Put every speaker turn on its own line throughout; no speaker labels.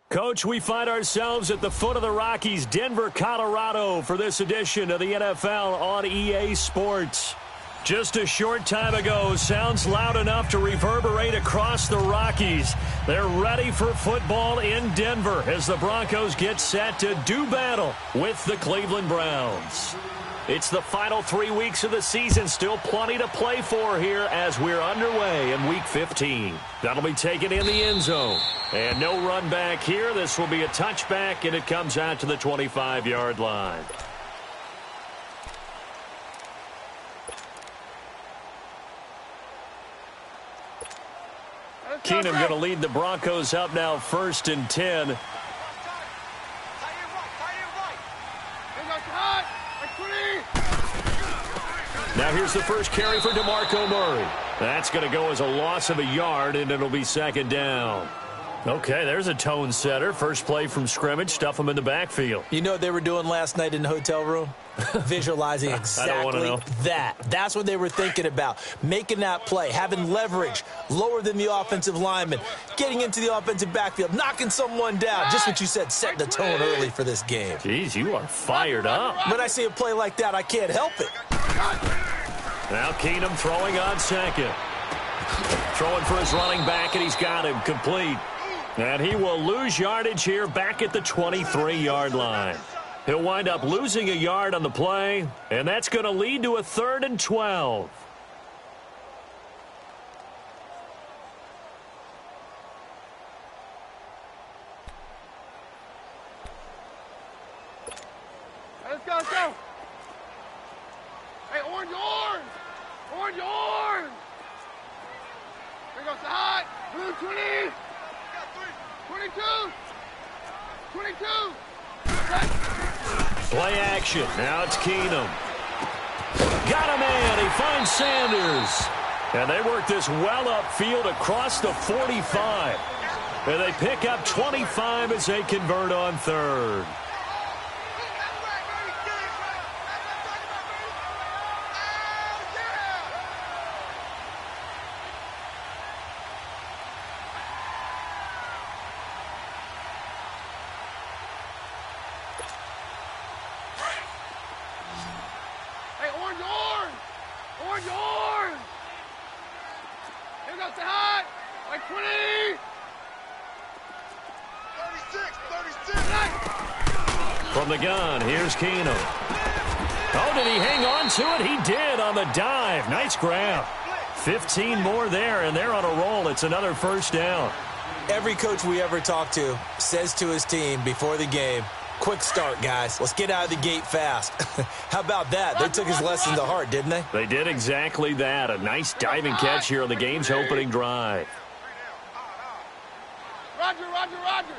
Coach, we find ourselves at the foot of the Rockies, Denver, Colorado, for this edition of the NFL on EA Sports. Just a short time ago, sounds loud enough to reverberate across the Rockies. They're ready for football in Denver as the Broncos get set to do battle with the Cleveland Browns. It's the final 3 weeks of the season, still plenty to play for here as we're underway in Week 15. That'll be taken in the end zone. And no run back here. This will be a touchback, and it comes out to the 25-yard line. Keenum going to lead the Broncos up now 1st and 10. Now here's the first carry for DeMarco Murray. That's going to go as a loss of a yard, and it'll be 2nd down. Okay, there's a tone setter. First play from scrimmage, stuff them in the backfield.
You know what they were doing last night in the hotel room? Visualizing exactly that. That's what they were thinking about. Making that play, having leverage, lower than the offensive lineman, getting into the offensive backfield, knocking someone down. Just what you said, setting the tone early for this game.
Jeez, you are fired up.
When I see a play like that, I can't help it.
Now Keenum throwing on 2nd. Throwing for his running back, and he's got him complete. And he will lose yardage here back at the 23-yard line. He'll wind up losing a yard on the play, and that's going to lead to a 3rd and 12.
Let's go, let's go. Hey, orange, orange. Orange, orange. Here goes the hot. Blue 20. 22. 22.
Play action. Now it's Keenum. Got a man. He finds Sanders. And they work this well upfield across the 45. And they pick up 25 as they convert on 3rd. From the gun, here's Keenum. Oh, did he hang on to it? He did on the dive. Nice grab. 15 more there, and they're on a roll. It's another 1st down.
Every coach we ever talk to says to his team before the game, quick start, guys. Let's get out of the gate fast. How about that? They took his lesson to heart, didn't they?
They did exactly that. A nice diving catch here on the game's opening drive.
Roger, roger, roger.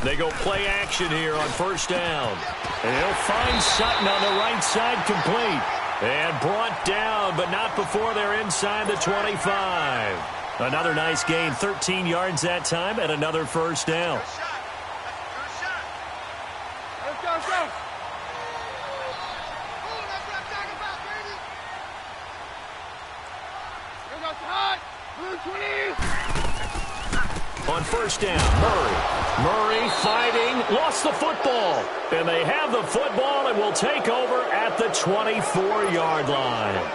They go play action here on 1st down. And he'll find Sutton on the right side complete. And brought down, but not before they're inside the 25. Another nice gain, 13 yards that time, and another 1st down.
Let's go, let's go. Here goes the hot. Blue 20.
On 1st down, Murray fighting, lost the football. And they have the football and will take over at the 24-yard line.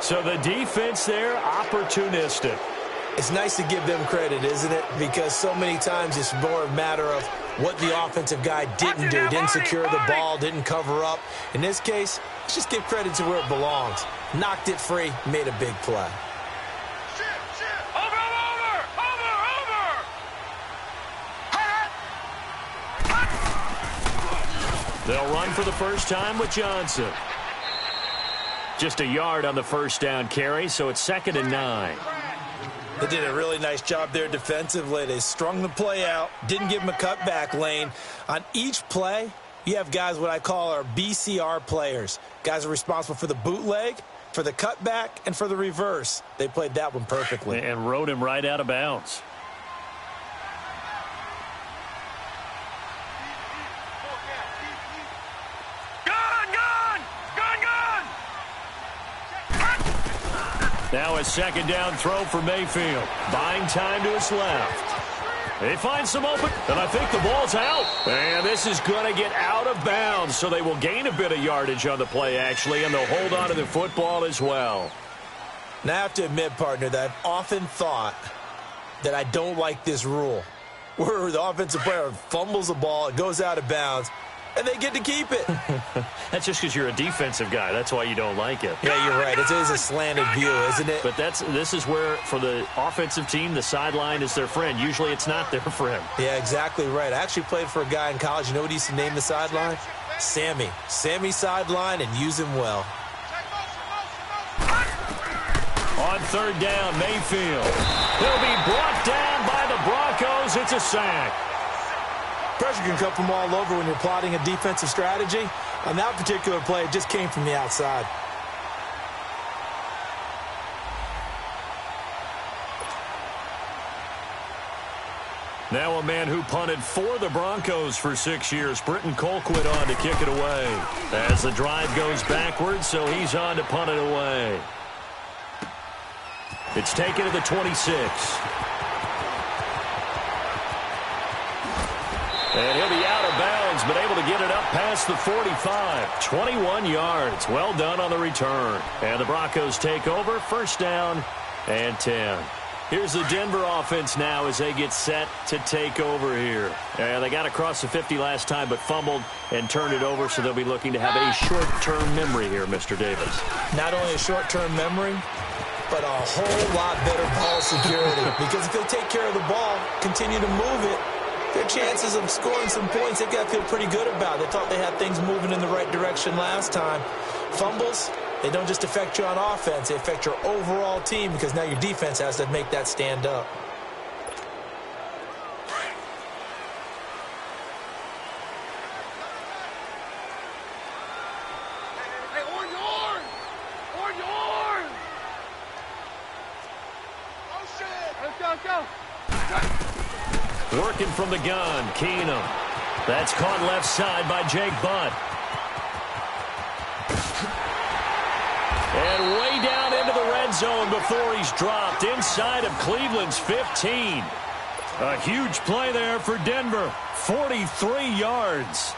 So the defense there, opportunistic.
It's nice to give them credit, isn't it? Because so many times it's more a matter of what the offensive guy didn't do. Didn't secure the ball, didn't cover up. In this case, let's just give credit to where it belongs. Knocked it free, made a big play.
They'll run for the first time with Johnson. Just a yard on the 1st down carry, so it's 2nd and 9.
They did a really nice job there defensively. They strung the play out, didn't give them a cutback lane. On each play, you have guys what I call our BCR players. Guys are responsible for the bootleg, for the cutback, and for the reverse. They played that one perfectly.
And rode him right out of bounds. Now a second down throw for Mayfield. Buying time to his left. They find some open, and I think the ball's out. And this is going to get out of bounds, so they will gain a bit of yardage on the play, actually, and they'll hold on to the football as well.
Now, I have to admit, partner, that I've often thought that I don't like this rule, where the offensive player fumbles the ball, it goes out of bounds, and they get to keep it.
That's just because you're a defensive guy. That's why you don't like it.
Yeah, you're right. It is a slanted view, isn't it?
But this is where, for the offensive team, the sideline is their friend. Usually it's not their friend.
Yeah, exactly right. I actually played for a guy in college. You know what he used to name the sideline? Sammy. Sammy sideline, and use him well.
On third down, Mayfield. He'll be brought down by the Broncos. It's a sack.
Pressure can come from all over when you're plotting a defensive strategy. On that particular play, it just came from the outside.
Now a man who punted for the Broncos for 6 years, Britton Colquitt, on to kick it away. As the drive goes backwards, so he's on to punt it away. It's taken to the 26. And he'll be out of bounds, but able to get it up past the 45. 21 yards. Well done on the return. And the Broncos take over. First down and 10. Here's the Denver offense now as they get set to take over here. And they got across the 50 last time, but fumbled and turned it over, so they'll be looking to have a short-term memory here, Mr. Davis.
Not only a short-term memory, but a whole lot better ball security. Because if they take care of the ball, continue to move it, their chances of scoring some points, they've got to feel pretty good about. They thought they had things moving in the right direction last time. Fumbles, they don't just affect you on offense. They affect your overall team because now your defense has to make that stand up.
Hey, orange, orange! Orange, orange! Oh, shit! Let's go, let's go!
Working from the gun, Keenum. That's caught left side by Jake Butt. And way down into the red zone before he's dropped inside of Cleveland's 15. A huge play there for Denver. 43 yards.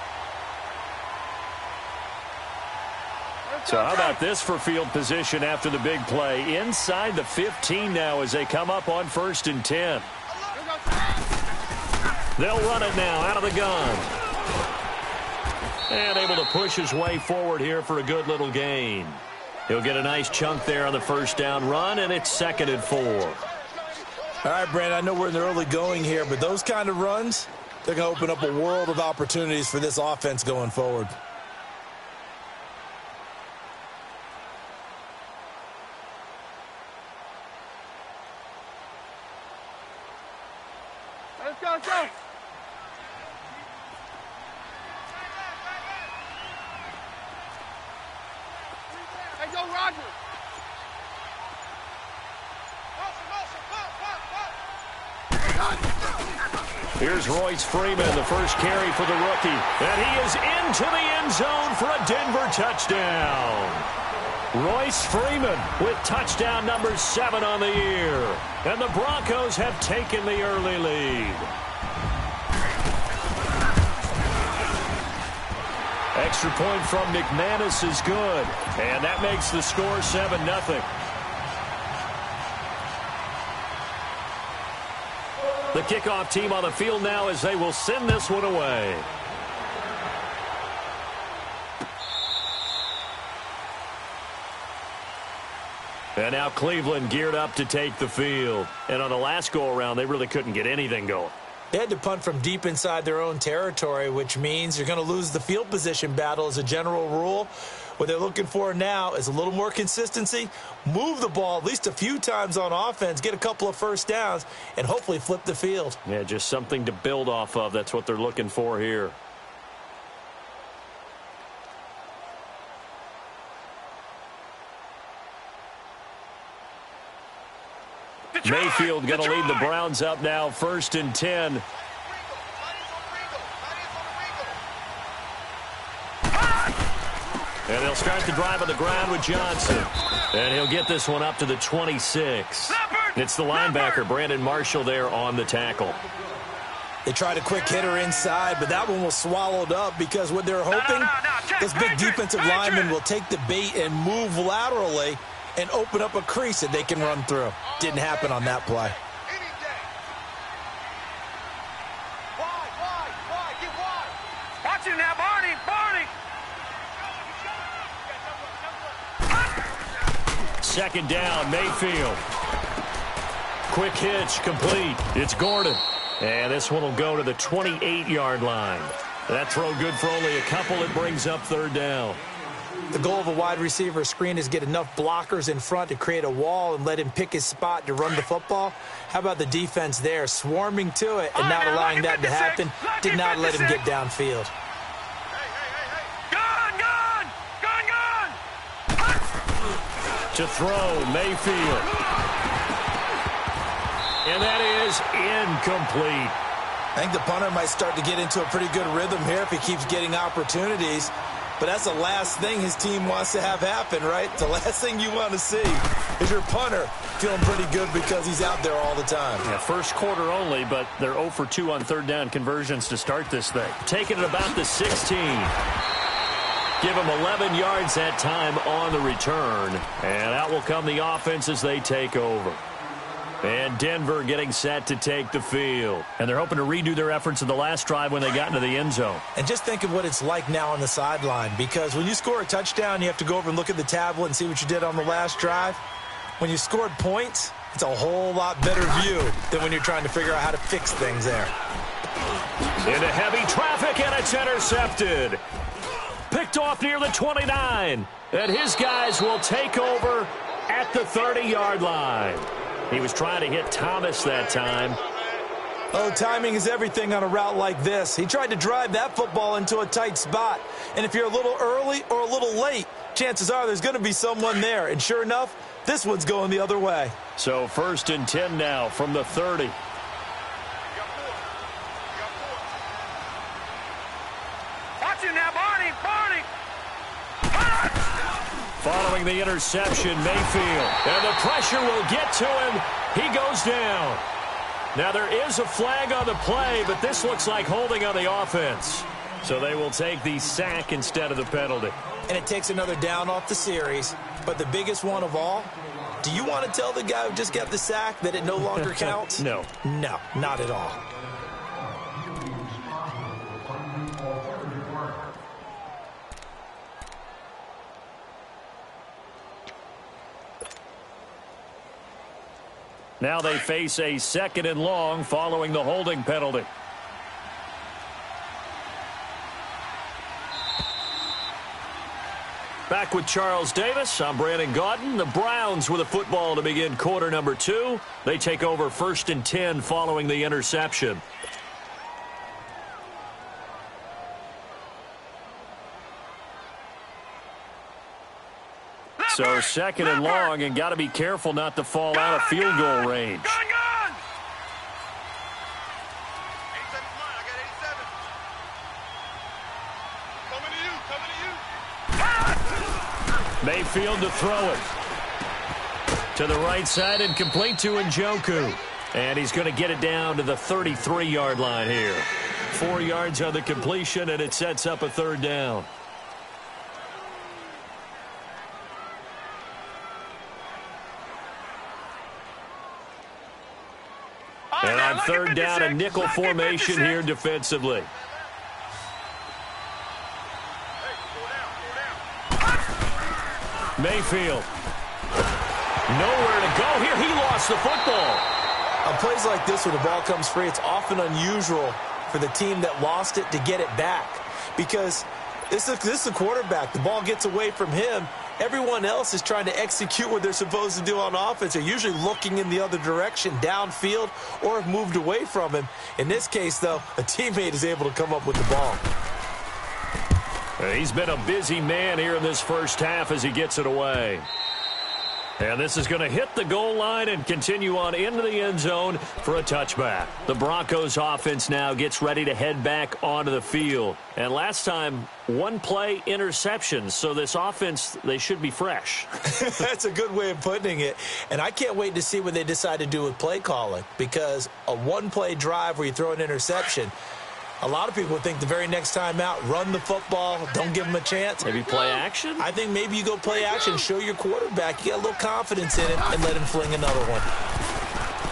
So how about this for field position after the big play? Inside the 15 now as they come up on 1st and 10. They'll run it now out of the gun. And able to push his way forward here for a good little gain. He'll get a nice chunk there on the first down run, and it's 2nd and 4.
All right, Brandon, I know we're in the early going here, but those kind of runs, they're going to open up a world of opportunities for this offense going forward.
Let's go, let's go! Hey, go, Roger!
Here's Royce Freeman, the first carry for the rookie. And he is into the end zone for a Denver touchdown. Royce Freeman with touchdown number 7 on the year. And the Broncos have taken the early lead. Extra point from McManus is good. And that makes the score 7-0. The kickoff team on the field now as they will send this one away. And now Cleveland geared up to take the field. And on the last go-around, they really couldn't get anything going.
They had to punt from deep inside their own territory, which means you're going to lose the field position battle as a general rule. What they're looking for now is a little more consistency, move the ball at least a few times on offense, get a couple of first downs, and hopefully flip the field.
Yeah, just something to build off of. That's what they're looking for here. Mayfield going to lead the Browns up now, 1st and 10. And they'll start the drive on the ground with Johnson. And he'll get this one up to the 26. It's the linebacker, Brandon Marshall, there on the tackle.
They tried a quick hitter inside, but that one was swallowed up because what they're hoping, this big defensive lineman will take the bait and move laterally and open up a crease that they can run through. Didn't happen on that play.
Watch him now, Barney!
Second down, Mayfield. Quick hitch, complete. It's Gordon. And this one will go to the 28-yard line. That throw good for only a couple. It brings up third down.
The goal of a wide receiver screen is get enough blockers in front to create a wall and let him pick his spot to run the football. How about the defense there, swarming to it and not allowing that to happen? Did not let him get downfield.
To throw, Mayfield. And that is incomplete.
I think the punter might start to get into a pretty good rhythm here if he keeps getting opportunities. But that's the last thing his team wants to have happen, right? The last thing you want to see is your punter feeling pretty good because he's out there all the time.
Yeah, first quarter only, but they're 0 for 2 on third down conversions to start this thing. Taking it about the 16. Give them 11 yards that time on the return. And out will come the offense as they take over. And Denver getting set to take the field. And they're hoping to redo their efforts in the last drive when they got into the end zone.
And just think of what it's like now on the sideline, because when you score a touchdown, you have to go over and look at the tablet and see what you did on the last drive. When you scored points, it's a whole lot better view than when you're trying to figure out how to fix things there.
Into heavy traffic, and it's intercepted. Picked off near the 29. And his guys will take over at the 30-yard line. He was trying to hit Thomas that time.
Oh, timing is everything on a route like this. He tried to drive that football into a tight spot. And if you're a little early or a little late, chances are there's going to be someone there. And sure enough, this one's going the other way.
So 1st and 10 now from the 30.
Watch him now, Barney!
Following the interception, Mayfield. And the pressure will get to him. He goes down. Now there is a flag on the play, but this looks like holding on the offense. So they will take the sack instead of the penalty.
And it takes another down off the series. But the biggest one of all, do you want to tell the guy who just got the sack that it no longer counts?
No.
No, not at all.
Now they face a 2nd and long following the holding penalty. Back with Charles Davis. I'm Brandon Gaudin. The Browns with a football to begin quarter number 2. They take over 1st and 10 following the interception. So 2nd and long, and got to be careful not to fall out of field goal range. Mayfield to throw it. To the right side and complete to Njoku. And he's going to get it down to the 33-yard line here. 4 yards on the completion, and it sets up a third down. And on third down, a nickel formation here defensively. Mayfield. Nowhere to go here. He lost the football.
On plays like this where the ball comes free, it's often unusual for the team that lost it to get it back. Because this is a quarterback. The ball gets away from him. Everyone else is trying to execute what they're supposed to do on offense. They're usually looking in the other direction, downfield, or have moved away from him. In this case, though, a teammate is able to come up with the ball.
He's been a busy man here in this first half as he gets it away. And this is going to hit the goal line and continue on into the end zone for a touchback. The Broncos offense now gets ready to head back onto the field. And last time, one play interception. So this offense, they should be fresh.
That's a good way of putting it. And I can't wait to see what they decide to do with play calling, because a one-play drive where you throw an interception, a lot of people think the very next time out, run the football, don't give them a chance.
Maybe play action?
I think maybe you go play action, show your quarterback you got a little confidence in him, and let him fling another one.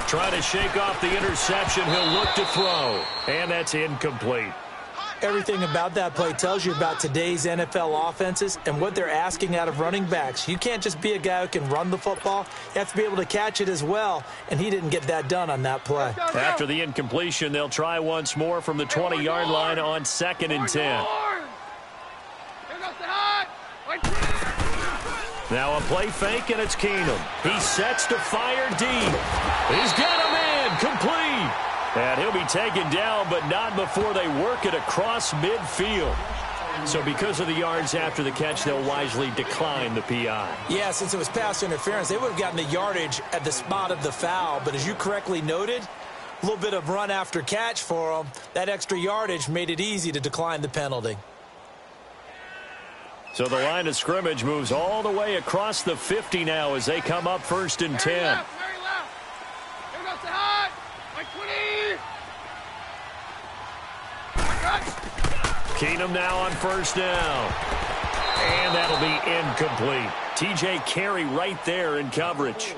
Try to shake off the interception. He'll look to throw, and that's incomplete.
Everything about that play tells you about today's NFL offenses and what they're asking out of running backs. You can't just be a guy who can run the football. You have to be able to catch it as well, and he didn't get that done on that play.
After the incompletion, they'll try once more from the 20-yard line on 2nd and 10. Now a play fake, and it's Keenum. He sets to fire deep. He's got a man complete. And he'll be taken down, but not before they work it across midfield. So because of the yards after the catch, they'll wisely decline the PI.
Yeah, since it was pass interference, they would have gotten the yardage at the spot of the foul. But as you correctly noted, a little bit of run after catch for them. That extra yardage made it easy to decline the penalty.
So the line of scrimmage moves all the way across the 50 now as they come up 1st and 10.
Very left. Here goes the hot. Like 20.
Keenum now on 1st down. And that'll be incomplete. T.J. Carey right there in coverage.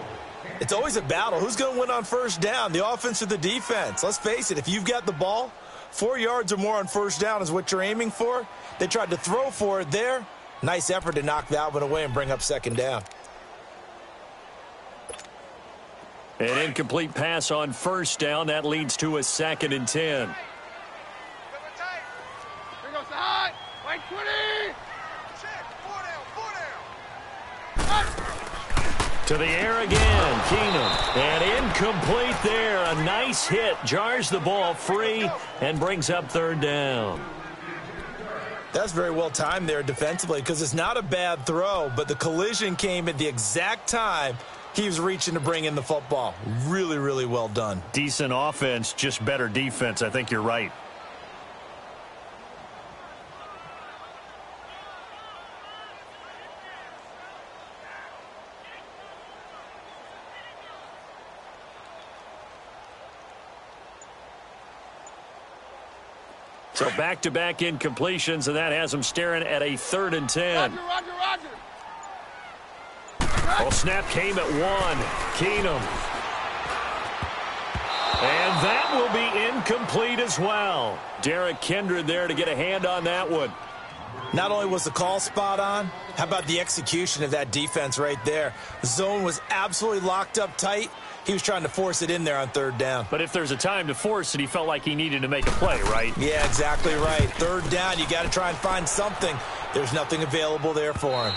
It's always a battle. Who's going to win on 1st down, the offense or the defense? Let's face it, if you've got the ball, 4 yards or more on 1st down is what you're aiming for. They tried to throw for it there. Nice effort to knock that one away and bring up 2nd down.
An incomplete pass on 1st down. That leads to a 2nd and 10.
Like 20.
To the air again, Keenum. And incomplete there. A nice hit. Jars the ball free and brings up 3rd down.
That's very well timed there defensively, because it's not a bad throw, but the collision came at the exact time he was reaching to bring in the football. Really, really well done.
Decent offense, just better defense. I think you're right. So back-to-back incompletions, and that has them staring at a 3rd and 10.
Roger.
Well, snap came at 1. Keenum. And that will be incomplete as well. Derek Kindred there to get a hand on that one.
Not only was the call spot on, how about the execution of that defense right there? The zone was absolutely locked up tight. He was trying to force it in there on 3rd down.
But if there's a time to force it, he felt like he needed to make a play, right?
Yeah, exactly right. 3rd down, you got to try and find something. There's nothing available there for him.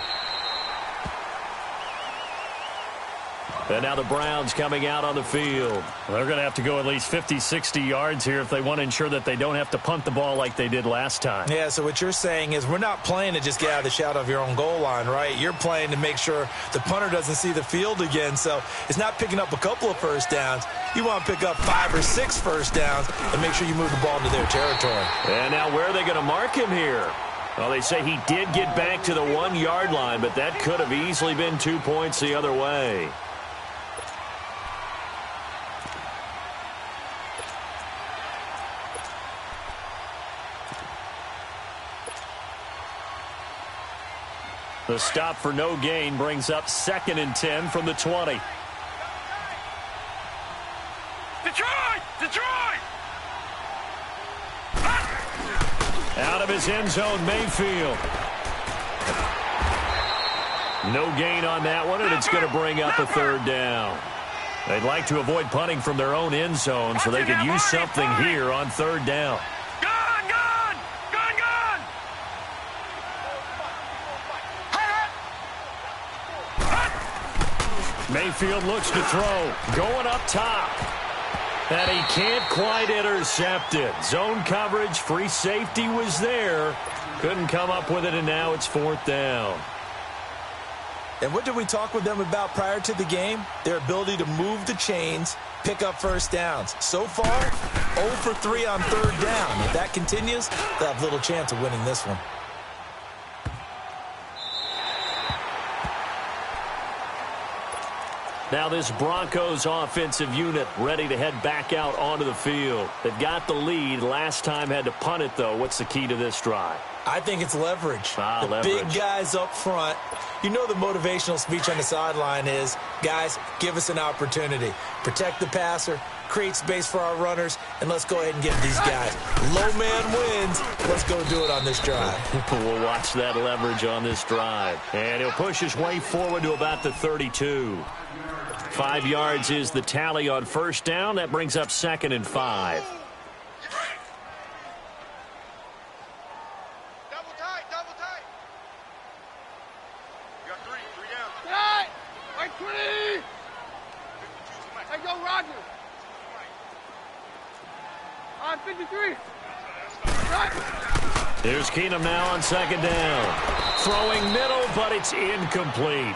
And now the Browns coming out on the field. They're going to have to go at least 50, 60 yards here if they want to ensure that they don't have to punt the ball like they did last time.
Yeah, so what you're saying is we're not playing to just get out of the shadow of your own goal line, right? You're playing to make sure the punter doesn't see the field again. So it's not picking up a couple of 1st downs. You want to pick up 5 or 6 1st downs and make sure you move the ball into their territory.
And now where are they going to mark him here? Well, they say he did get back to the 1-yard line, but that could have easily been 2 points the other way. The stop for no gain brings up 2nd and 10 from the 20.
Detroit!
Out of his end zone, Mayfield. No gain on that one, and it's going to bring up a 3rd down. They'd like to avoid punting from their own end zone, so they could use something here on 3rd down. Mayfield looks to throw, going up top. And he can't quite intercept it. Zone coverage, free safety was there. Couldn't come up with it, and now it's 4th down.
And what did we talk with them about prior to the game? Their ability to move the chains, pick up first downs. So far, 0 for 3 on third down. If that continues, they'll have little chance of winning this one.
Now this Broncos offensive unit ready to head back out onto the field. They've got the lead. Last time had to punt it, though. What's the key to this drive?
I think it's leverage.
Leverage.
Big guys up front. You know the motivational speech on the sideline is, guys, give us an opportunity. Protect the passer, create space for our runners, and let's go ahead and get these guys. Low man wins. Let's go do it on this drive.
We'll watch that leverage on this drive. And he'll push his way forward to about the 32. 5 yards is the tally on first down. That brings up 2nd and 5.
Double tight, double tight. You got 3 down. Tight. Right 20. Hey, go Roger. On 53. Right.
Here's Keenum now on 2nd down. Throwing middle, but it's incomplete.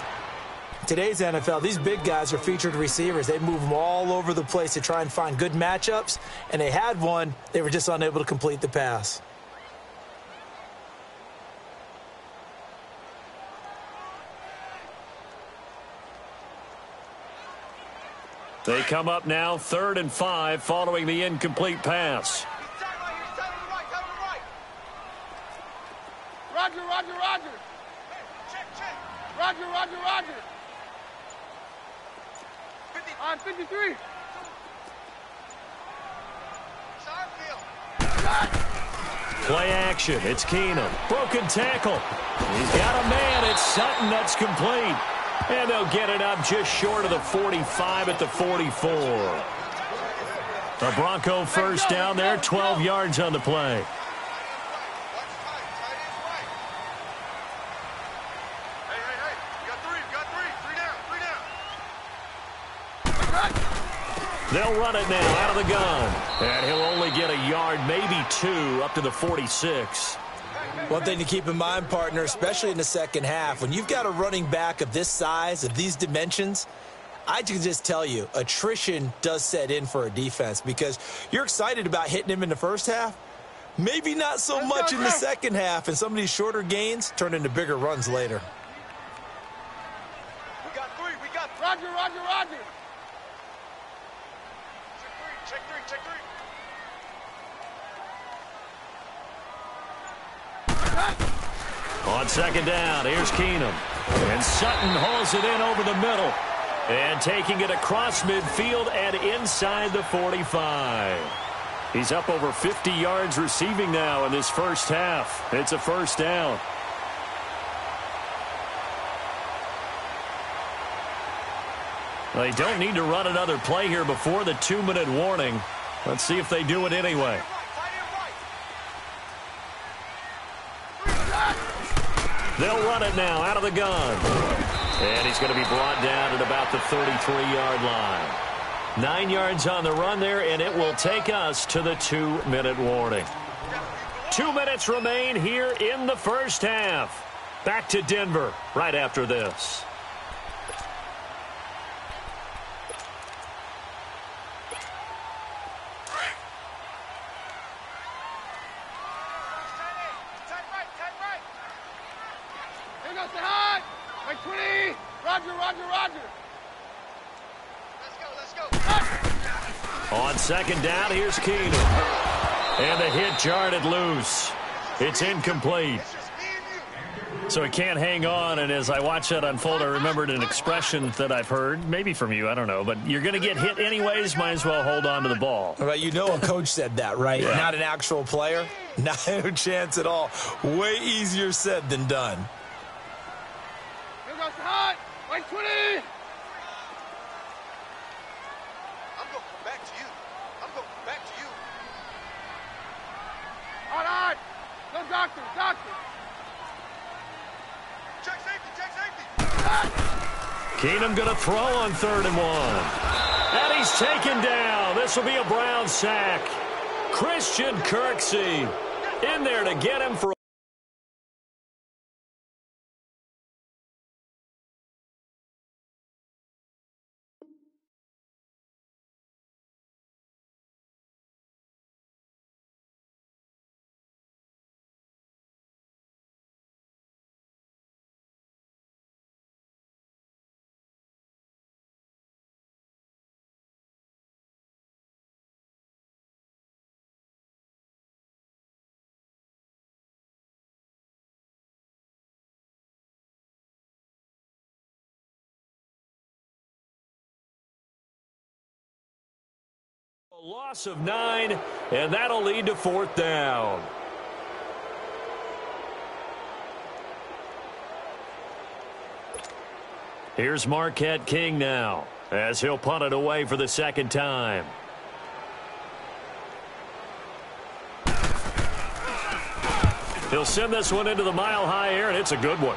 Today's NFL, these big guys are featured receivers. They move them all over the place to try and find good matchups, and they had one. They were just unable to complete the pass.
They come up now 3rd and 5 following the incomplete pass.
Roger, Roger, Roger. Check, check. Roger, Roger, Roger. On 53.
Play action. It's Keenum. Broken tackle. He's got a man. It's Sutton. That's complete. And they'll get it up just short of the 45 at the 44. A Bronco first down there, 12 yards on the play. They'll run it now out of the gun. And he'll only get a yard, maybe 2, up to the 46.
One thing to keep in mind, partner, especially in the second half, when you've got a running back of this size, of these dimensions, I can just tell you, attrition does set in for a defense because you're excited about hitting him in the first half. Maybe not so much in the second half, and some of these shorter gains turn into bigger runs later.
We got 3. We got Roger, Roger, Roger. Check 3, check 3.
On 2nd down, here's Keenum. And Sutton hauls it in over the middle. And taking it across midfield and inside the 45. He's up over 50 yards receiving now in this first half. It's a first down. They don't need to run another play here before the 2-minute warning. Let's see if they do it anyway. They'll run it now out of the gun. And he's going to be brought down at about the 33-yard line. 9 yards on the run there, and it will take us to the 2-minute warning. 2 minutes remain here in the first half. Back to Denver right after this.
Roger, Roger, Roger. Let's go.
On 2nd down, here's Keenum. And the hit jarred it loose. It's incomplete. So he can't hang on, and as I watch that unfold, I remembered an expression that I've heard, maybe from you, I don't know, but you're going to get hit anyways, might as well hold on to the ball.
Well, you know a coach said that, right?
Yeah.
Not an actual player. Not a chance at all. Way easier said than done.
Here goes the hot. Right 20. I'm going to come back to you. I'm going to come back to you. All right. No doctor, doctor. Check safety.
Keenum going to throw on 3rd and 1. And he's taken down. This will be a Brown sack. Christian Kirksey in there to get him for Loss of 9, and that'll lead to 4th down. Here's Marquette King now, as he'll punt it away for the 2nd time. He'll send this one into the mile-high air, and it's a good one.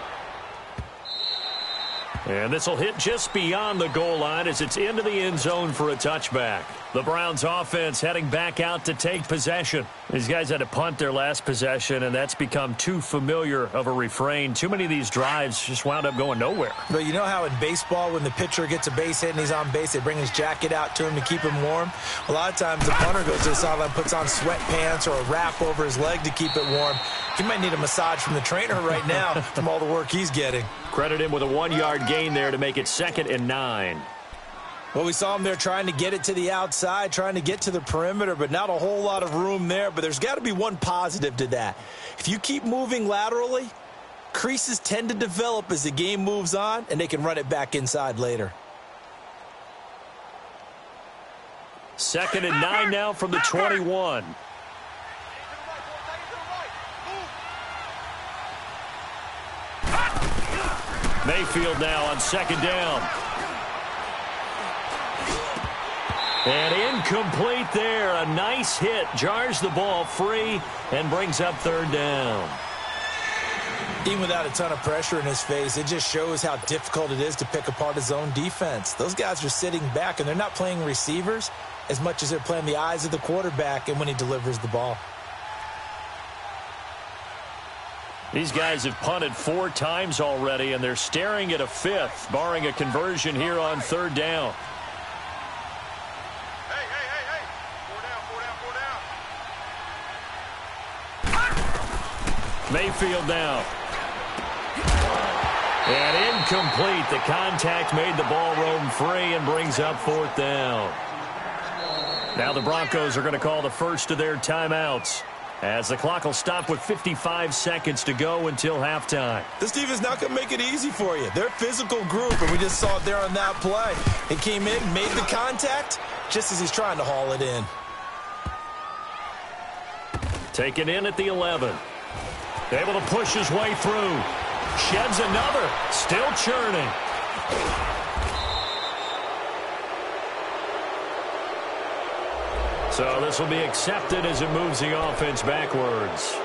And this will hit just beyond the goal line as it's into the end zone for a touchback. The Browns offense heading back out to take possession. These guys had to punt their last possession, and that's become too familiar of a refrain. Too many of these drives just wound up going nowhere.
But you know how in baseball, when the pitcher gets a base hit and he's on base, they bring his jacket out to him to keep him warm? A lot of times the punter goes to the sideline, puts on sweatpants or a wrap over his leg to keep it warm. He might need a massage from the trainer right now from all the work he's getting.
Credit him with a 1-yard gain there to make it 2nd and 9.
Well, we saw him there trying to get it to the outside, trying to get to the perimeter, but not a whole lot of room there. But there's got to be one positive to that. If you keep moving laterally, creases tend to develop as the game moves on, and they can run it back inside later.
2nd and 9 now from the 21. Mayfield now on 2nd down. And incomplete there. A nice hit. Jars the ball free and brings up 3rd down.
Even without a ton of pressure in his face, it just shows how difficult it is to pick apart his own defense. Those guys are sitting back, and they're not playing receivers as much as they're playing the eyes of the quarterback and when he delivers the ball.
These guys have punted 4 times already, and they're staring at a 5th, barring a conversion here on 3rd down.
Hey. 4 down.
Mayfield now. And incomplete. The contact made the ball roam free and brings up 4th down. Now the Broncos are going to call the first of their timeouts, as the clock will stop with 55 seconds to go until halftime.
This team is not going to make it easy for you. They're a physical group, and we just saw it there on that play. He came in, made the contact, just as he's trying to haul it in.
Taken in at the 11. Able to push his way through. Sheds another. Still churning. So this will be accepted as it moves the offense backwards.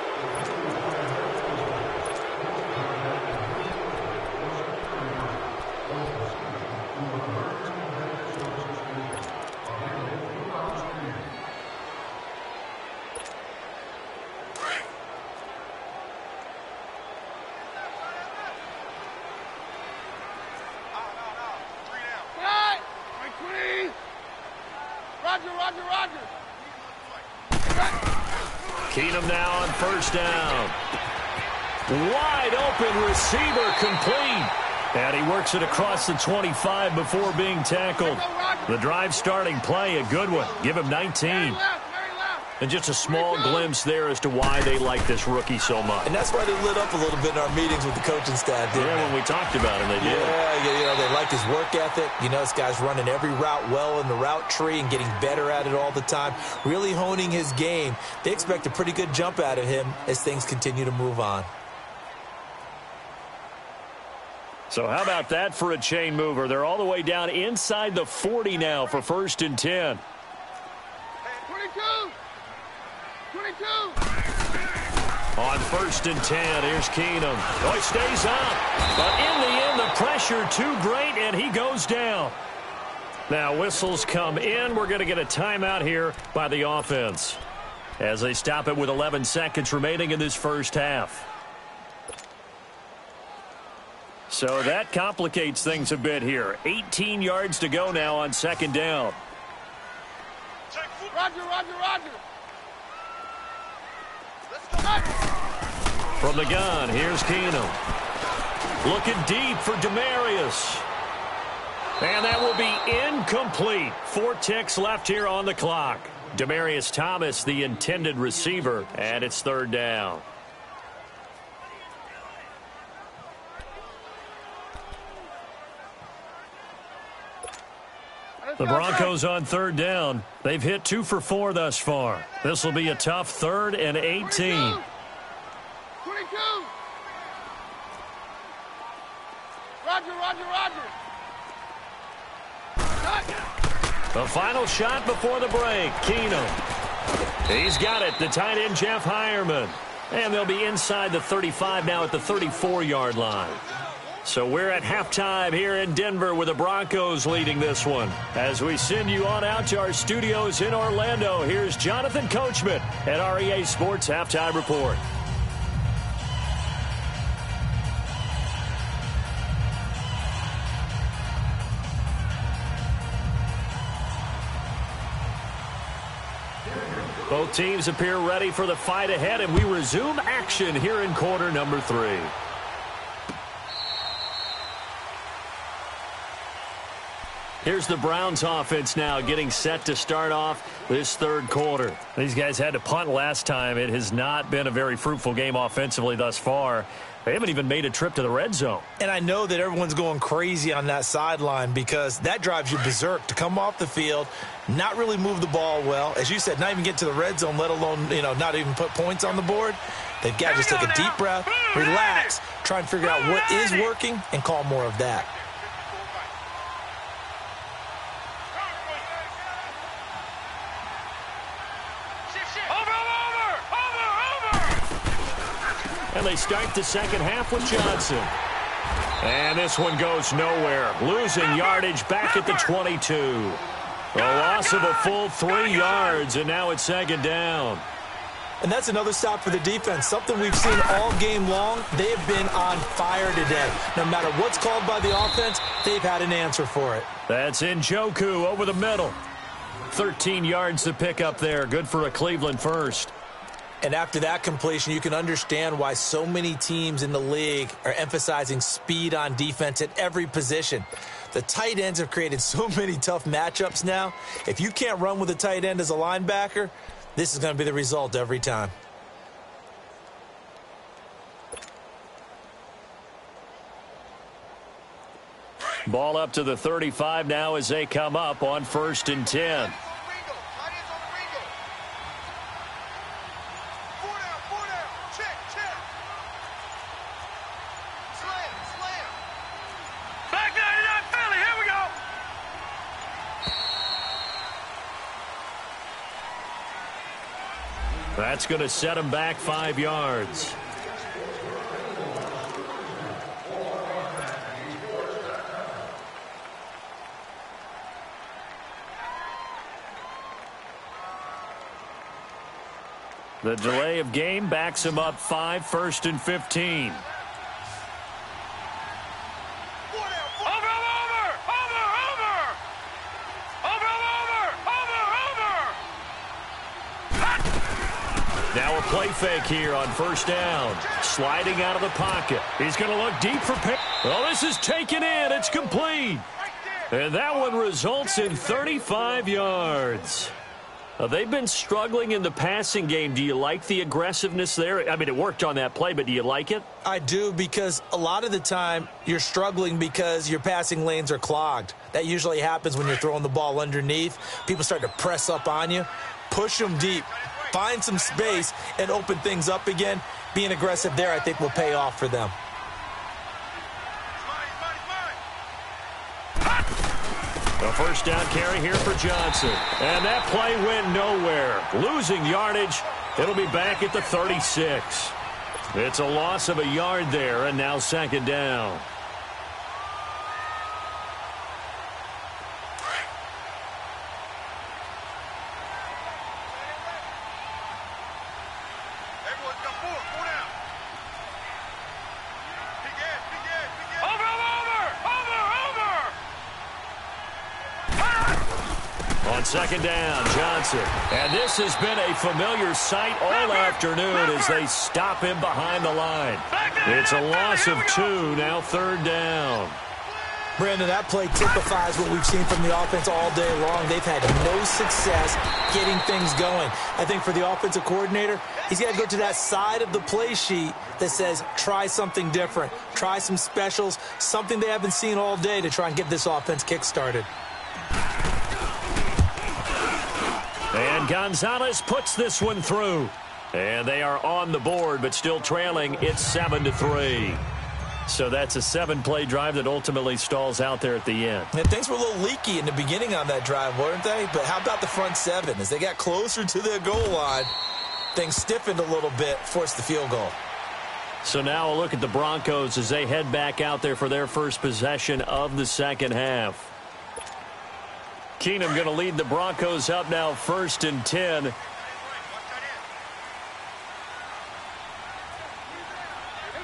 Roger.
Keenum now on 1st down. Wide open receiver complete. And he works it across the 25 before being tackled. The drive starting play, a good one. Give him 19. And just a small glimpse there as to why they like this rookie so much.
And that's why they lit up a little bit in our meetings with the coaching staff, didn't they?
When we talked about him, they did.
Yeah, they like his work ethic. You know, this guy's running every route well in the route tree and getting better at it all the time, really honing his game. They expect a pretty good jump out of him as things continue to move on.
So how about that for a chain mover? They're all the way down inside the 40 now for 1st and 10.
22.
On 1st and 10, here's Keenum. Oh, he stays up. But in the end, the pressure too great, and he goes down. Now, whistles come in. We're going to get a timeout here by the offense as they stop it with 11 seconds remaining in this first half. So that complicates things a bit here. 18 yards to go now on 2nd down.
Roger.
From the gun, here's Keenum. Looking deep for Demarius. And that will be incomplete. 4 ticks left here on the clock. Demarius Thomas, the intended receiver, and it's 3rd down. The Broncos on third down. They've hit 2 for 4 thus far. This will be a tough 3rd and 18.
22. Roger.
The final shot before the break. Keenum. He's got it. The tight end, Jeff Hireman. And they'll be inside the 35 now at the 34-yard line. So we're at halftime here in Denver with the Broncos leading this one. As we send you on out to our studios in Orlando, here's Jonathan Coachman at our EA Sports Halftime Report. Both teams appear ready for the fight ahead, and we resume action here in quarter number 3. Here's the Browns offense now getting set to start off this third quarter. These guys had to punt last time. It has not been a very fruitful game offensively thus far. They haven't even made a trip to the red zone.
And I know that everyone's going crazy on that sideline because that drives you berserk to come off the field, not really move the ball well. As you said, not even get to the red zone, let alone, not even put points on the board. They've got to just take a deep breath, relax, try and figure out what is working, and call more of that.
And they start the second half with Johnson. And this one goes nowhere. Losing yardage back at the 22. A loss of a full 3 yards, and now it's second down.
And that's another stop for the defense. Something we've seen all game long. They have been on fire today. No matter what's called by the offense, they've had an answer for it.
That's Njoku over the middle. 13 yards to pick up there. Good for a Cleveland first.
And after that completion, you can understand why so many teams in the league are emphasizing speed on defense at every position. The tight ends have created so many tough matchups now. If you can't run with a tight end as a linebacker, this is going to be the result every time.
Ball up to the 35 now as they come up on 1st and 10. That's going to set him back 5 yards. The delay of game backs him up 5, 1st and 15. Now a play fake here on 1st down. Sliding out of the pocket. He's going to look deep for pick. Well, this is taken in. It's complete. And that one results in 35 yards. They've been struggling in the passing game. Do you like the aggressiveness there? I mean, it worked on that play, but do you like it?
I do, because a lot of the time you're struggling because your passing lanes are clogged. That usually happens when you're throwing the ball underneath. People start to press up on you. Push them deep. Find some space and open things up again. Being aggressive there, I think, will pay off for them.
The 1st down carry here for Johnson. And that play went nowhere. Losing yardage. It'll be back at the 36. It's a loss of a yard there, and now 2nd down. On 2nd down, Johnson. And this has been a familiar sight all afternoon as they stop him behind the line. It's a loss of 2, now 3rd down.
Brandon, that play typifies what we've seen from the offense all day long. They've had no success getting things going. I think for the offensive coordinator, he's got to go to that side of the play sheet that says, try something different. Try some specials, something they haven't seen all day to try and get this offense kick-started.
And Gonzalez puts this one through. And they are on the board, but still trailing. It's 7-3. So that's a 7-play drive that ultimately stalls out there at the end.
And things were a little leaky in the beginning on that drive, weren't they? But how about the front seven? As they got closer to their goal line, things stiffened a little bit, forced the field goal.
So now a look at the Broncos as they head back out there for their first possession of the second half. Keenum going to lead the Broncos up now 1st and 10.
Here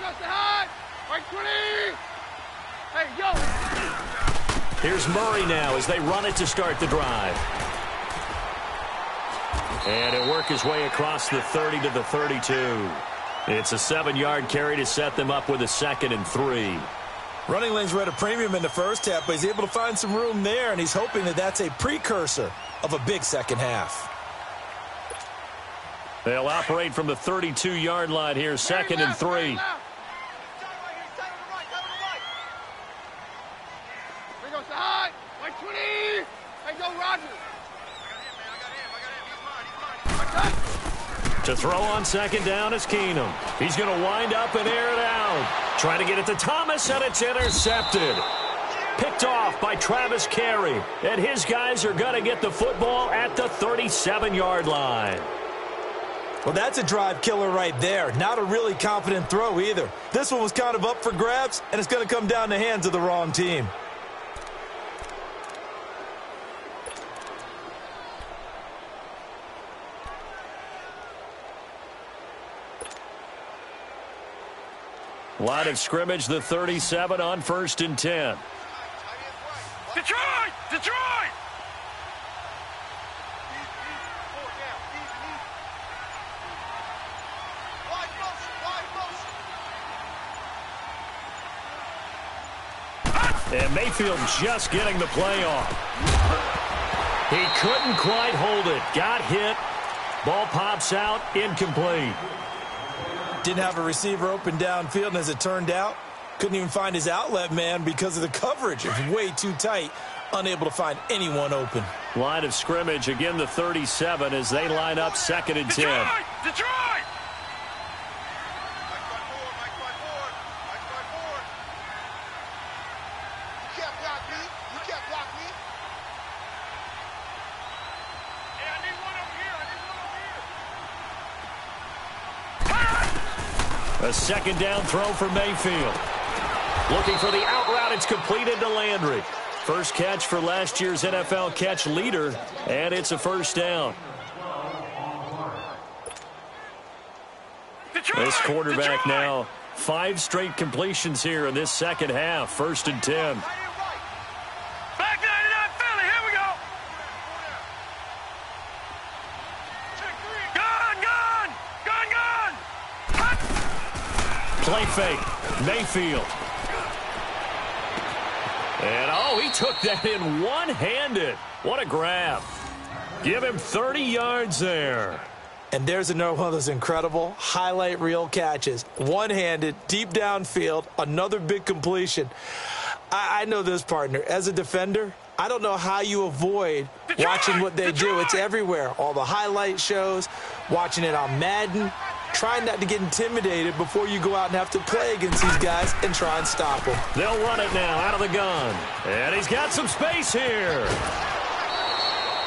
goes the high. Right 20. Hey, yo.
Here's Murray now as they run it to start the drive. And he'll work his way across the 30 to the 32. It's a 7-yard carry to set them up with a 2nd and 3.
Running lanes were at a premium in the first half, but he's able to find some room there, and he's hoping that that's a precursor of a big second half.
They'll operate from the 32-yard line here, 2nd and 3.
Here goes the high. Right 20. Hey, go, Roger.
To throw on 2nd down is Keenum. He's going to wind up and air it out. Trying to get it to Thomas, and it's intercepted. Picked off by Travis Carey. And his guys are going to get the football at the 37-yard line.
Well, that's a drive killer right there. Not a really confident throw either. This one was kind of up for grabs, and it's going to come down the hands of the wrong team.
Line of scrimmage, the 37 on 1st and 10.
Detroit! Detroit!
And Mayfield just getting the play off. He couldn't quite hold it. Got hit. Ball pops out. Incomplete.
Didn't have a receiver open downfield, and as it turned out, couldn't even find his outlet man because of the coverage. It was way too tight, unable to find anyone open.
Line of scrimmage, again the 37 as they line up 2nd and 10.
Detroit! Detroit!
A 2nd down throw for Mayfield. Looking for the out route. It's completed to Landry. First catch for last year's NFL catch leader, and it's a 1st down.
Detroit!
This quarterback
Detroit!
now 5 straight completions here in this second half. 1st and 10.
Back 99 Philly, here we go! Gun!
Play fake. Mayfield. And, oh, he took that in one-handed. What a grab. Give him 30 yards there.
And there's another one of those incredible highlight reel catches. One-handed, deep downfield, another big completion. I know this, partner. As a defender, I don't know how you avoid watching what they do. It's everywhere. All the highlight shows, watching it on Madden, trying not to get intimidated before you go out and have to play against these guys and try and stop them.
They'll run it now out of the gun. And he's got some space here.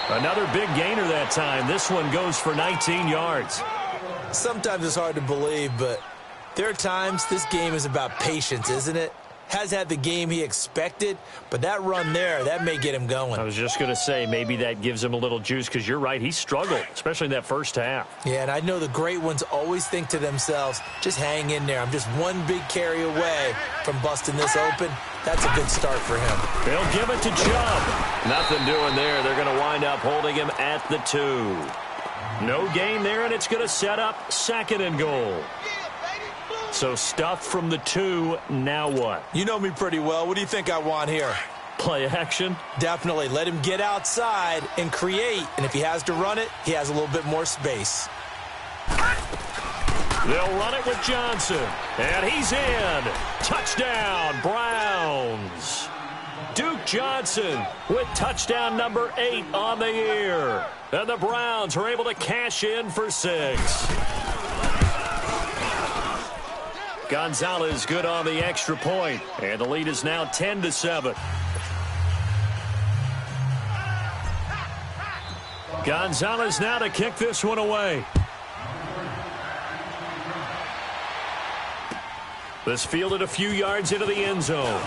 Another big gainer that time. This one goes for 19 yards.
Sometimes it's hard to believe, but there are times this game is about patience, isn't it? Has had the game he expected, but that run there, that may get him going.
I was just going to say maybe that gives him a little juice because you're right. He struggled, especially in that first half.
Yeah, and I know the great ones always think to themselves, just hang in there. I'm just one big carry away from busting this open. That's a good start for him.
They'll give it to Chubb. Nothing doing there. They're going to wind up holding him at the 2. No gain there, and it's going to set up 2nd and goal. So stuff from the 2, now what?
You know me pretty well. What do you think I want here?
Play action?
Definitely. Let him get outside and create. And if he has to run it, he has a little bit more space.
They'll run it with Johnson. And he's in. Touchdown, Browns. Duke Johnson with touchdown number 8 on the year. And the Browns are able to cash in for 6. Gonzalez good on the extra point, and the lead is now 10-7. Gonzalez now to kick this one away. This fielded a few yards into the end zone.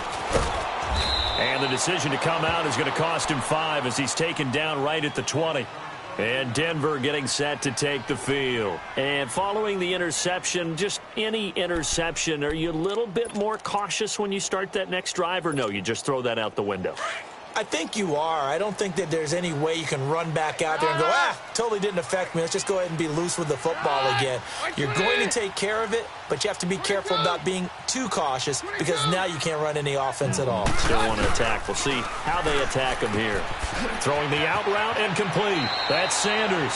And the decision to come out is going to cost him 5 as he's taken down right at the 20. And Denver getting set to take the field. And following the interception, just any interception, are you a little bit more cautious when you start that next drive, or no, you just throw that out the window?
I think you are. I don't think that there's any way you can run back out there and go, totally didn't affect me. Let's just go ahead and be loose with the football again. You're going to take care of it, but you have to be careful about being too cautious because now you can't run any offense at all.
Still want to attack. We'll see how they attack him here. Throwing the out route and complete. That's Sanders.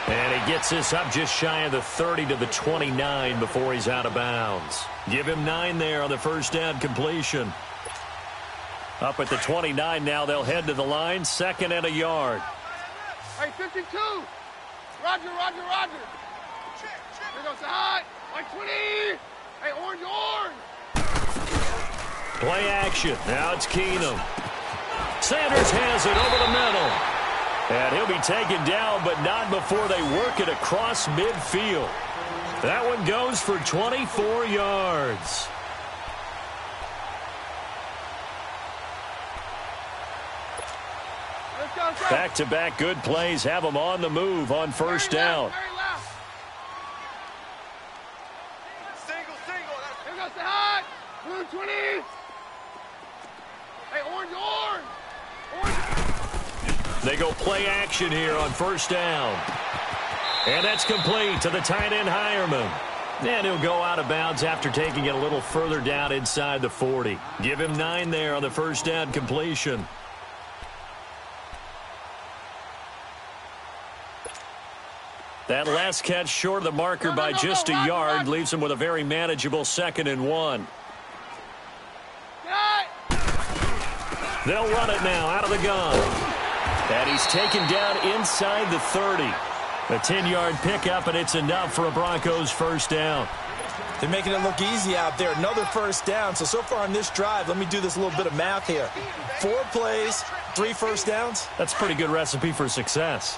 And he gets this up just shy of the 30 to the 29 before he's out of bounds. Give him 9 there on the first down completion. Up at the 29 now, they'll head to the line, 2nd and a yard.
Hey, 52. Roger. Here goes the high. Like 20. Hey, orange.
Play action. Now it's Keenum. Sanders has it over the middle. And he'll be taken down, but not before they work it across midfield. That one goes for 24 yards. Back-to-back good plays have them on the move on first down.
Single. Here goes the high. Blue 20. Hey, orange.
They go play action here on first down. And that's complete to the tight end Hireman. And he'll go out of bounds after taking it a little further down inside the 40. Give him 9 there on the first down completion. That last catch short of the marker by just a yard leaves him with a very manageable 2nd and 1. They'll run it now out of the gun. And he's taken down inside the 30. A 10-yard pickup, and it's enough for a Broncos first down.
They're making it look easy out there. Another first down. So far on this drive, let me do this little bit of math here. 4 plays, 3 first downs.
That's a pretty good recipe for success.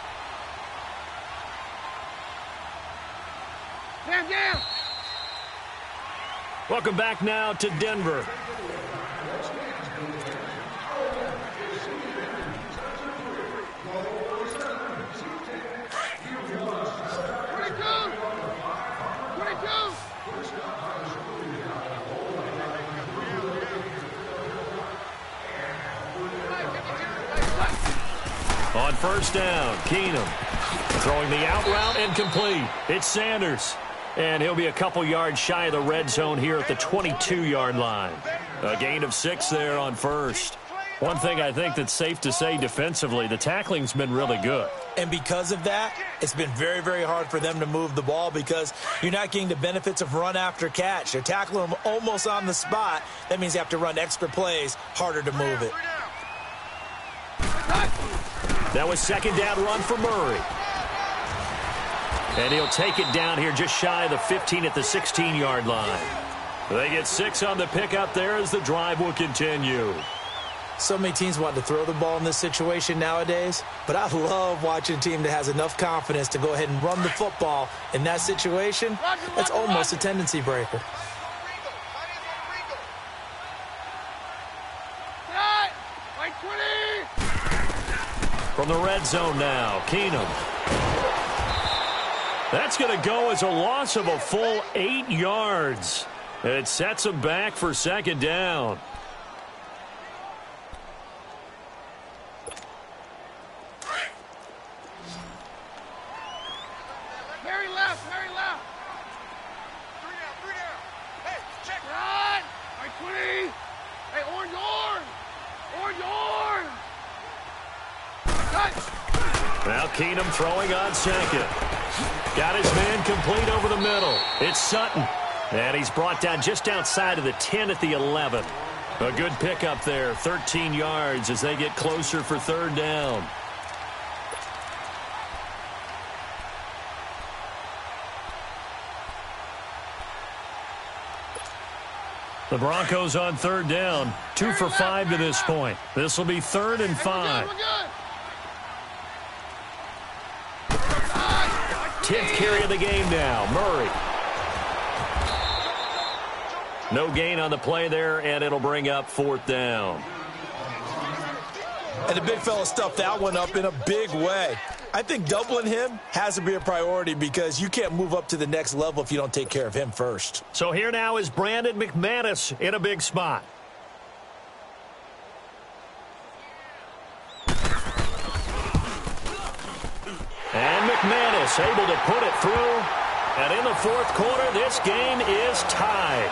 Damn.
Welcome back now to Denver. On first down, Keenum throwing the out route and complete. It's Sanders. And he'll be a couple yards shy of the red zone here at the 22-yard line. A gain of 6 there on first. One thing I think that's safe to say defensively, the tackling's been really good.
And because of that, it's been very, very hard for them to move the ball because you're not getting the benefits of run after catch. They're tackling them almost on the spot. That means you have to run extra plays, harder to move it.
That was 2nd down run for Murray. And he'll take it down here just shy of the 15 at the 16-yard line. They get 6 on the pickup there as the drive will continue.
So many teams want to throw the ball in this situation nowadays, but I love watching a team that has enough confidence to go ahead and run the football in that situation. That's almost a tendency breaker.
From the red zone now, Keenum. That's going to go as a loss of a full 8 yards. It sets him back for 2nd down.
Harry left. 3 down. Hey, check. Run. Right 20. Hey, orange. Cut.
Now Keenum throwing on 2nd. Got his man complete over the middle. It's Sutton. And he's brought down just outside of the 10 at the 11. A good pickup there, 13 yards as they get closer for 3rd down. The Broncos on third down. 2 for 5 to this point. This will be 3rd and 5. 10th carry of the game now. Murray. No gain on the play there, and it'll bring up 4th down.
And the big fella stuffed that one up in a big way. I think doubling him has to be a priority because you can't move up to the next level if you don't take care of him first.
So here now is Brandon McManus in a big spot. And McManus able to put it through. And in the 4th quarter, this game is tied.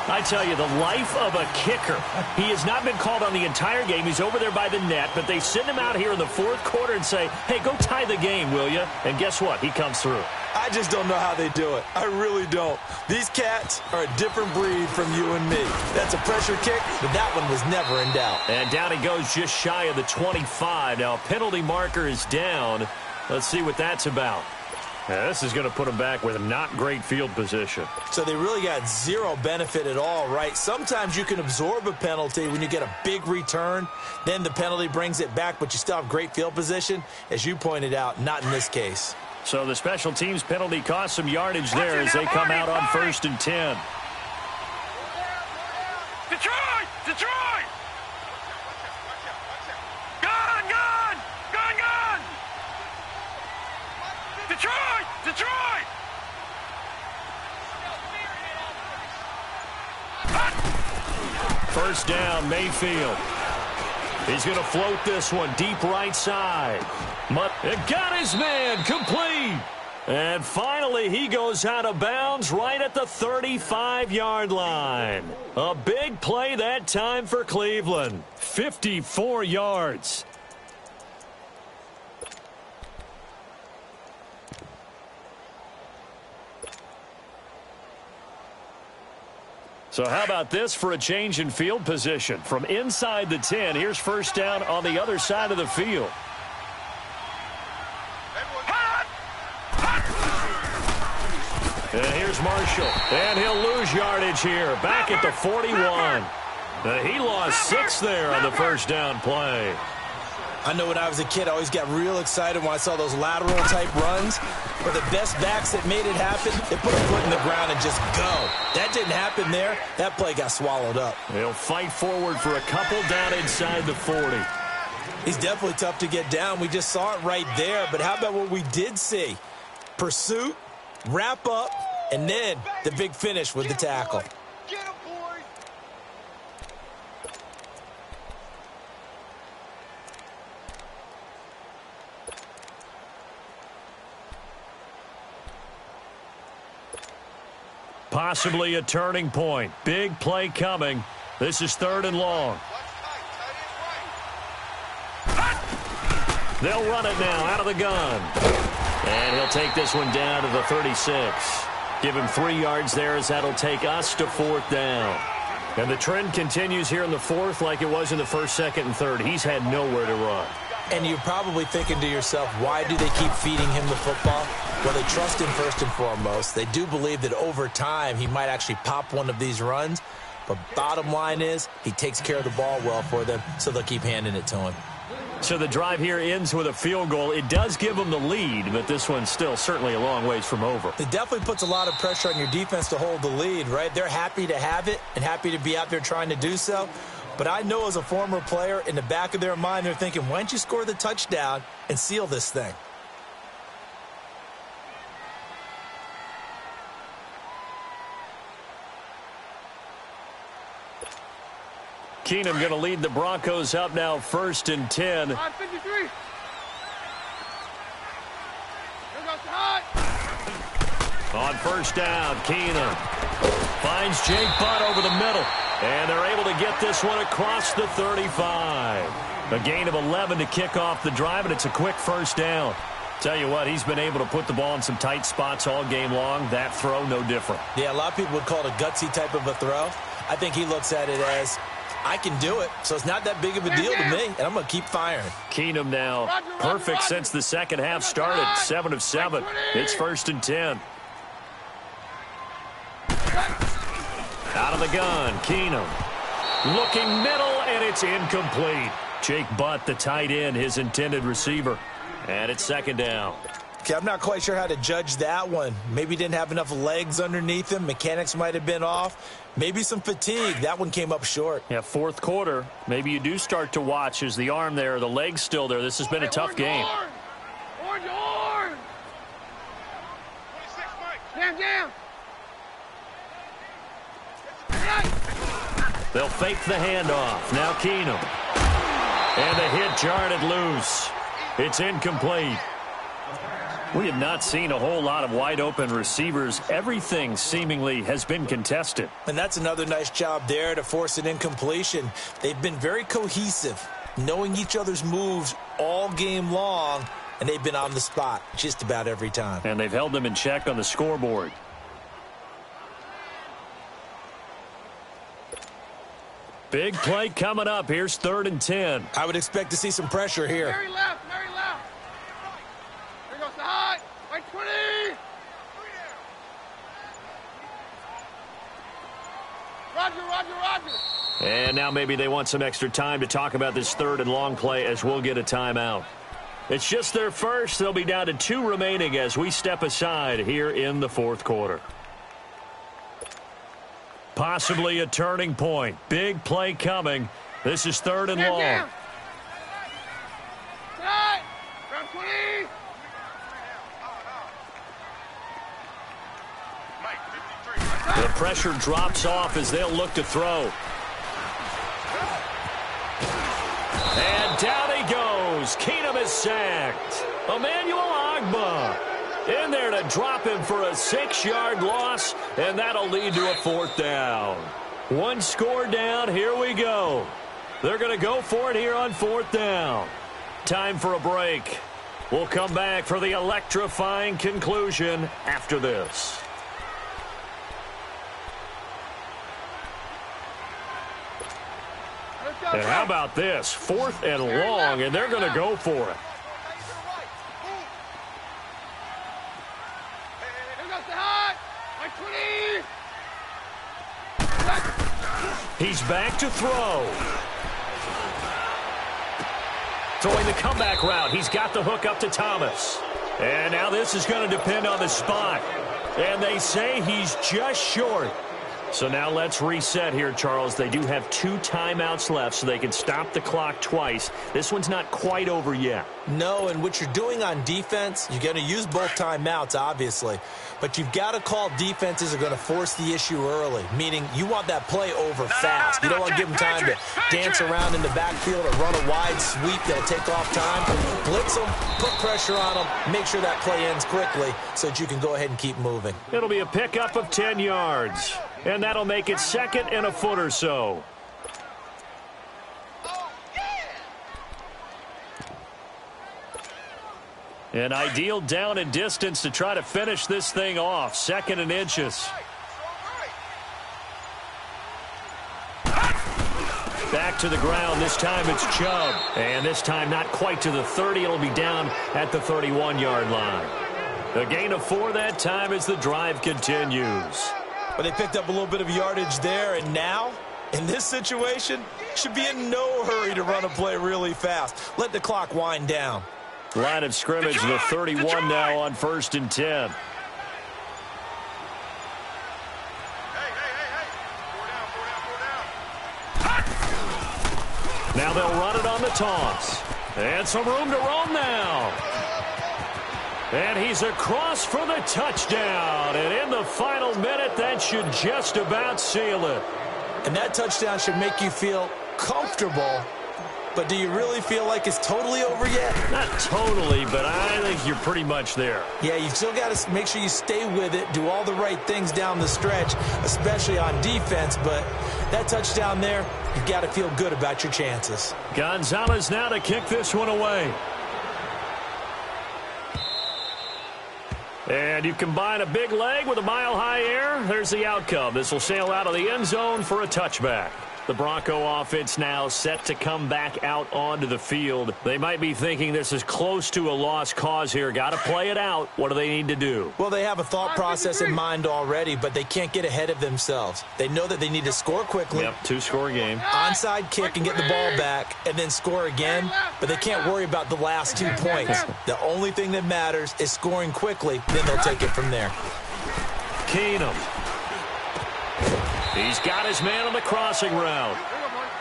I tell you, the life of a kicker. He has not been called on the entire game. He's over there by the net, but they send him out here in the 4th quarter and say, hey, go tie the game, will you? And guess what? He comes through.
I just don't know how they do it. I really don't. These cats are a different breed from you and me. That's a pressure kick, but that one was never in doubt.
And down he goes just shy of the 25. Now, penalty marker is down. Let's see what that's about. Now, this is going to put them back with a not great field position.
So they really got zero benefit at all, right? Sometimes you can absorb a penalty when you get a big return. Then the penalty brings it back, but you still have great field position. As you pointed out, not in this case.
So the special teams penalty cost some yardage there as they come out on 1st and 10.
Detroit! Detroit! Gone! Gone! Gone! Gone! Detroit! Detroit!
First down, Mayfield. He's going to float this one deep right side. It got his man complete. And finally, he goes out of bounds right at the 35-yard line. A big play that time for Cleveland. 54 yards. So how about this for a change in field position? From inside the 10, here's first down on the other side of the field. And here's Marshall. And he'll lose yardage here. Back at the 41. He lost 6 there on the first down play.
I know when I was a kid, I always got real excited when I saw those lateral-type runs. But the best backs that made it happen, they put a foot in the ground and just go. That didn't happen there. That play got swallowed up.
He'll fight forward for a couple down inside the 40.
He's definitely tough to get down. We just saw it right there. But how about what we did see? Pursuit, wrap up, and then the big finish with the tackle.
Possibly a turning point. Big play coming. This is 3rd and long. They'll run it now out of the gun. And he'll take this one down to the 36. Give him 3 yards there as that'll take us to 4th down. And the trend continues here in the 4th like it was in the 1st, 2nd, and 3rd. He's had nowhere to run.
And you're probably thinking to yourself, why do they keep feeding him the football? Well, they trust him first and foremost. They do believe that over time he might actually pop one of these runs. But bottom line is he takes care of the ball well for them, so they'll keep handing it to him.
So the drive here ends with a field goal. It does give them the lead, but this one's still certainly a long ways from over.
It definitely puts a lot of pressure on your defense to hold the lead, right? They're happy to have it and happy to be out there trying to do so. But I know as a former player, in the back of their mind, they're thinking, why don't you score the touchdown and seal this thing?
Keenum going to lead the Broncos up now 1st and 10. On first down, Keenum finds Jake Butt over the middle. And they're able to get this one across the 35. A gain of 11 to kick off the drive, and it's a quick first down. Tell you what, he's been able to put the ball in some tight spots all game long. That throw, no different.
Yeah, a lot of people would call it a gutsy type of a throw. I think he looks at it as, I can do it, so it's not that big of a deal to me, and I'm going to keep firing.
Keenum now, perfect since the second half started, 7 of 7. It's 1st and 10. Out Out of the gun, Keenum. Looking middle, and it's incomplete. Jake Butt, the tight end, his intended receiver. And it's second down.
Okay, I'm not quite sure how to judge that one. Maybe didn't have enough legs underneath him. Mechanics might have been off. Maybe some fatigue. That one came up short.
Yeah, fourth quarter. Maybe you do start to watch as the arm there, the leg's still there. This has been a tough game.
Orange! 26, Mike. Jam!
They'll fake the handoff. Now Keenum. And the hit jarred it loose. It's incomplete. We have not seen a whole lot of wide-open receivers. Everything seemingly has been contested.
And that's another nice job there to force an incompletion. They've been very cohesive, knowing each other's moves all game long, and they've been on the spot just about every time.
And they've held them in check on the scoreboard. Big play coming up. Here's 3rd and 10.
I would expect to see some pressure here.
Mary left. Here goes the high. Like 20. Roger.
And now maybe they want some extra time to talk about this 3rd and long play as we'll get a timeout. It's just their first. They'll be down to 2 remaining as we step aside here in the 4th quarter. Possibly a turning point. Big play coming. This is 3rd and long.
Round 20.
The pressure drops off as they'll look to throw. And down he goes. Keenum is sacked. Emmanuel Ogbah in there to drop him for a 6-yard loss, and that'll lead to a 4th down. 1 score down. Here we go. They're going to go for it here on 4th down. Time for a break. We'll come back for the electrifying conclusion after this. And how about this? 4th and long, and they're going to go for it. He's back to throw. Throwing the comeback route. He's got the hook up to Thomas. And now this is going to depend on the spot. And they say he's just short. So now let's reset here, Charles. They do have 2 timeouts left, so they can stop the clock twice. This one's not quite over yet.
No, and what you're doing on defense, you're going to use both timeouts, obviously. But you've got to call defenses are going to force the issue early, meaning you want that play over fast. You don't want to give them time to dance around in the backfield or run a wide sweep that'll take off time. Blitz them, put pressure on them, make sure that play ends quickly so that you can go ahead and keep moving.
It'll be a pickup of 10 yards. And that'll make it 2nd and a foot or so. An ideal down and distance to try to finish this thing off. 2nd and inches. Back to the ground. This time it's Chubb. And this time not quite to the 30. It'll be down at the 31-yard line. A gain of 4 that time as the drive continues.
But they picked up a little bit of yardage there, and now, in this situation, should be in no hurry to run a play really fast. Let the clock wind down.
Line of scrimmage, the 31 now on 1st and 10. Now they'll run it on the toss. And some room to roam now. And he's across for the touchdown. And in the final minute, that should just about seal it.
And that touchdown should make you feel comfortable. But do you really feel like it's totally over yet?
Not totally, but I think you're pretty much there.
Yeah, you've still got to make sure you stay with it, do all the right things down the stretch, especially on defense. But that touchdown there, you've got to feel good about your chances.
Gonzalez now to kick this one away. And you combine a big leg with a mile-high air, there's the outcome. This will sail out of the end zone for a touchback. The Bronco offense now set to come back out onto the field. They might be thinking this is close to a lost cause here. Got to play it out. What do they need to do?
Well, they have a thought process in mind already, but they can't get ahead of themselves. They know that they need to score quickly.
Yep, two-score game.
Onside kick and get the ball back and then score again, but they can't worry about the last 2 points. The only thing that matters is scoring quickly, then they'll take it from there.
Keenum. He's got his man on the crossing route.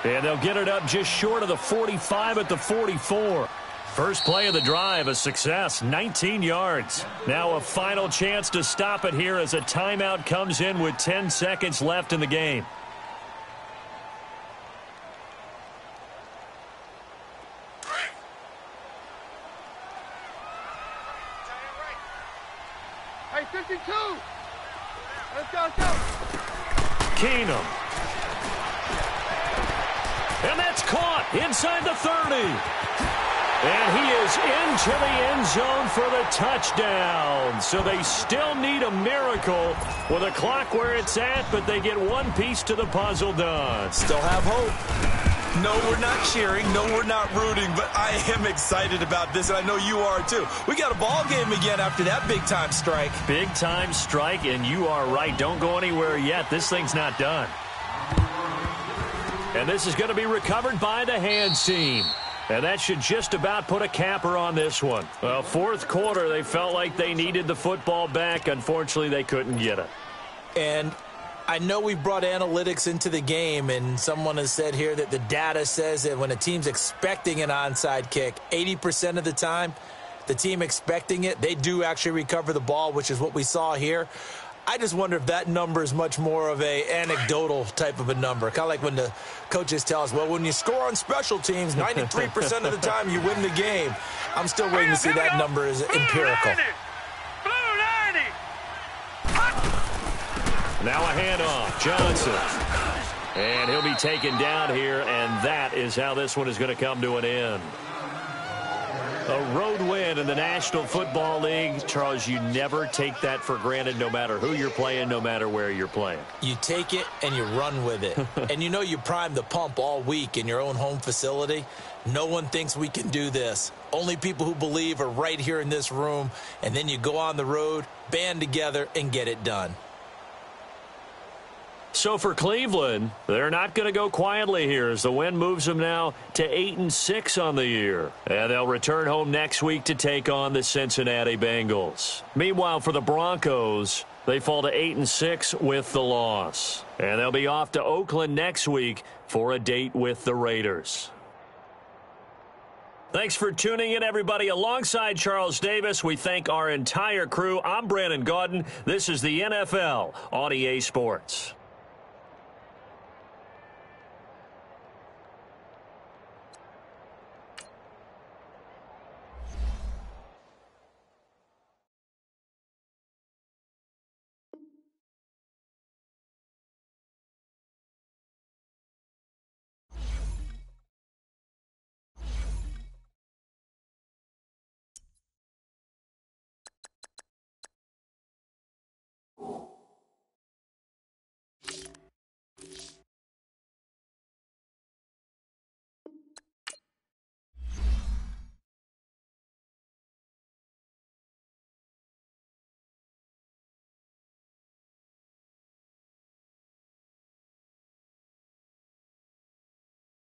And they'll get it up just short of the 45 at the 44. First play of the drive, a success, 19 yards. Now a final chance to stop it here as a timeout comes in with 10 seconds left in the game.
Hey, 52. Let's go, let's go.
Keenum. And that's caught inside the 30. And he is into the end zone for the touchdown. So they still need a miracle with a clock where it's at, but they get one piece to the puzzle done.
Still have hope. No, we're not cheering. No, we're not rooting, but I am excited about this, and I know you are too. We got a ball game again after that big-time strike.
Big-time strike, and you are right. Don't go anywhere yet. This thing's not done. And this is going to be recovered by the hands team. And that should just about put a capper on this one. Well, fourth quarter, they felt like they needed the football back. Unfortunately, they couldn't get it.
And I know we brought analytics into the game, and someone has said here that the data says that when a team's expecting an onside kick, 80% of the time, the team expecting it, they do actually recover the ball, which is what we saw here. I just wonder if that number is much more of a anecdotal type of a number. Kind of like when the coaches tell us, well, when you score on special teams, 93% of the time you win the game. I'm still waiting to see that number is empirical.
Now a handoff, Johnson. And he'll be taken down here, and that is how this one is going to come to an end. A road win in the National Football League. Charles, you never take that for granted no matter who you're playing, no matter where you're playing.
You take it and you run with it. And you know you primed the pump all week in your own home facility. No one thinks we can do this. Only people who believe are right here in this room. And then you go on the road, band together, and get it done.
So for Cleveland, they're not going to go quietly here as the win moves them now to 8-6 on the year. And they'll return home next week to take on the Cincinnati Bengals. Meanwhile, for the Broncos, they fall to 8-6 with the loss. And they'll be off to Oakland next week for a date with the Raiders. Thanks for tuning in, everybody. Alongside Charles Davis, we thank our entire crew. I'm Brandon Gaudin. This is the NFL on EA Sports.